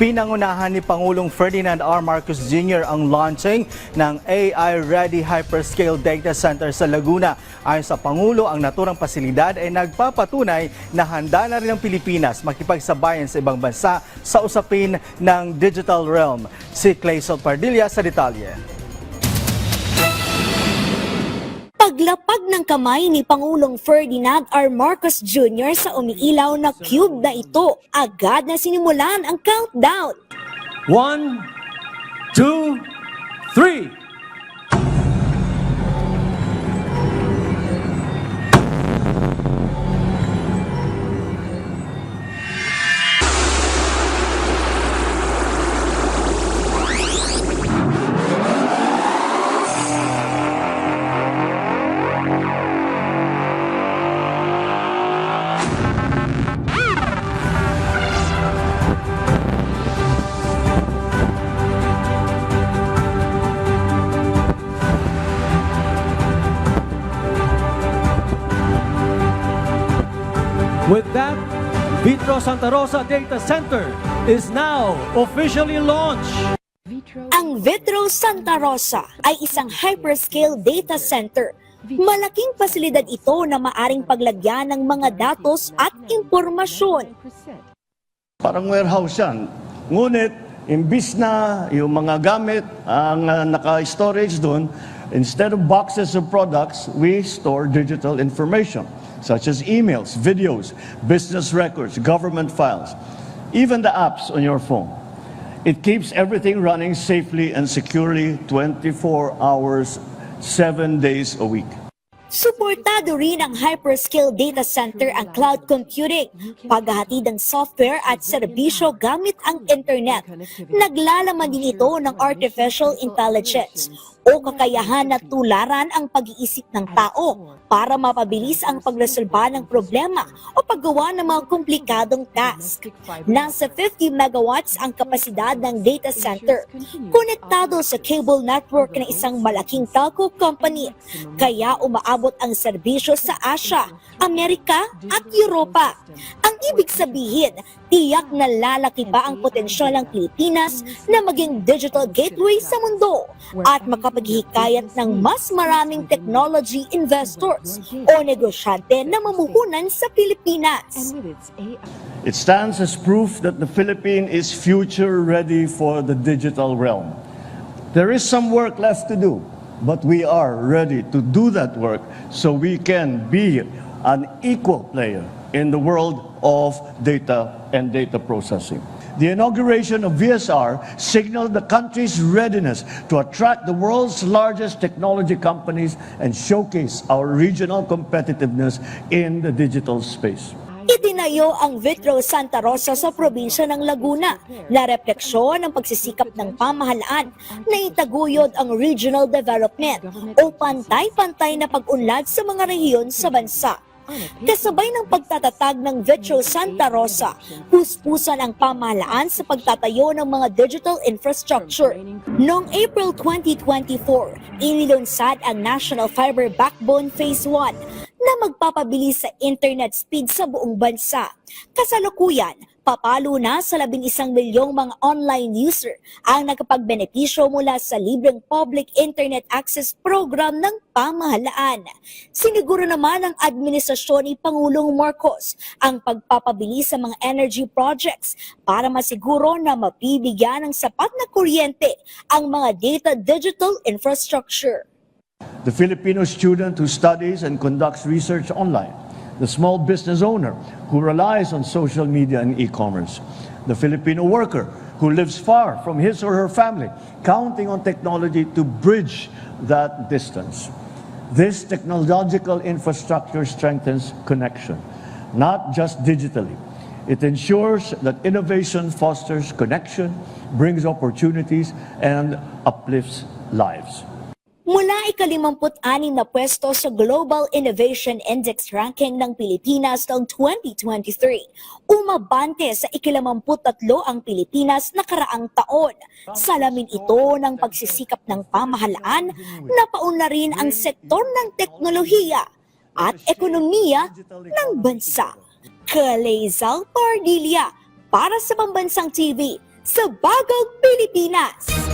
Pinangunahan ni Pangulong Ferdinand R. Marcos Jr. ang launching ng AI-ready hyperscale data center sa Laguna. Ayon sa Pangulo, ang naturang pasilidad ay nagpapatunay na handa na rin ang Pilipinas makipagsabayan sa ibang bansa sa usapin ng digital realm. Si Claysol Pardilla sa detalye. Paglapag ng kamay ni Pangulong Ferdinand R. Marcos Jr. sa umiilaw na cube na ito, agad na sinimulan ang countdown. 1, 2, 3. With that, Vitro Santa Rosa Data Center is now officially launched. Ang Vitro Santa Rosa ay isang hyperscale data center. Malaking pasilidad ito na maaring paglagyan ng mga datos at impormasyon. Parang warehouse yan. Ngunit, imbis na yung mga gamit ang naka-storage doon, instead of boxes of products, we store digital information, such as emails, videos, business records, government files, even the apps on your phone. It keeps everything running safely and securely 24 hours, 7 days a week. Suportado rin ang hyperscale data center ang cloud computing, paghahatid ng software at serbisyo gamit ang internet. Naglalaman din ito ng artificial intelligence o kakayahan na tularan ang pag-iisip ng tao para mapabilis ang pagresolba ng problema o paggawa ng mga komplikadong task. Nasa 50 megawatts ang kapasidad ng data center, konektado sa cable network ng isang malaking telco company, kaya umaabot ang serbisyo sa Asia, Amerika at Europa. Ang ibig sabihin, tiyak na lalaki pa ang potensyal ng Pilipinas na maging digital gateway sa mundo at makapaghikayat ng mas maraming technology investors o negosyante na mamuhunan sa Pilipinas. It stands as proof that the Philippines is future ready for the digital realm. There is some work left to do, but we are ready to do that work so we can be an equal player in the world of data and data processing. The inauguration of VSR signaled the country's readiness to attract the world's largest technology companies and showcase our regional competitiveness in the digital space. Itinayo ang Vitro Santa Rosa sa probinsya ng Laguna na refleksyon ng pagsisikap ng pamahalaan na itaguyod ang regional development o pantay-pantay na pag-unlad sa mga rehiyon sa bansa. Kasabay ng pagtatatag ng Vitro Santa Rosa, puspusan ang pamahalaan sa pagtatayo ng mga digital infrastructure. Noong April 2024, inilunsad ang National Fiber Backbone Phase 1 na magpapabilis sa internet speed sa buong bansa. Kasalukuyan, papalo na sa 11 milyong mga online user ang nakapagbenepisyo mula sa libreng public internet access program ng pamahalaan. Siniguro naman ng administrasyon ni Pangulong Marcos ang pagpapabilis sa mga energy projects para masiguro na mapibigyan ng sapat na kuryente ang mga data digital infrastructure. The Filipino student who studies and conducts research online, the small business owner who relies on social media and e-commerce, the Filipino worker who lives far from his or her family, counting on technology to bridge that distance. This technological infrastructure strengthens connection, not just digitally. It ensures that innovation fosters connection, brings opportunities, and uplifts lives. Mula ika-56 na pwesto sa Global Innovation Index ranking ng Pilipinas noong 2023, umabante sa ika-53 ang Pilipinas nakaraang taon. Salamin ito ng pagsisikap ng pamahalaan na paunlarin ang sektor ng teknolohiya at ekonomiya ng bansa. Claysol Pardilla para sa Pambansang TV sa Bagong Pilipinas.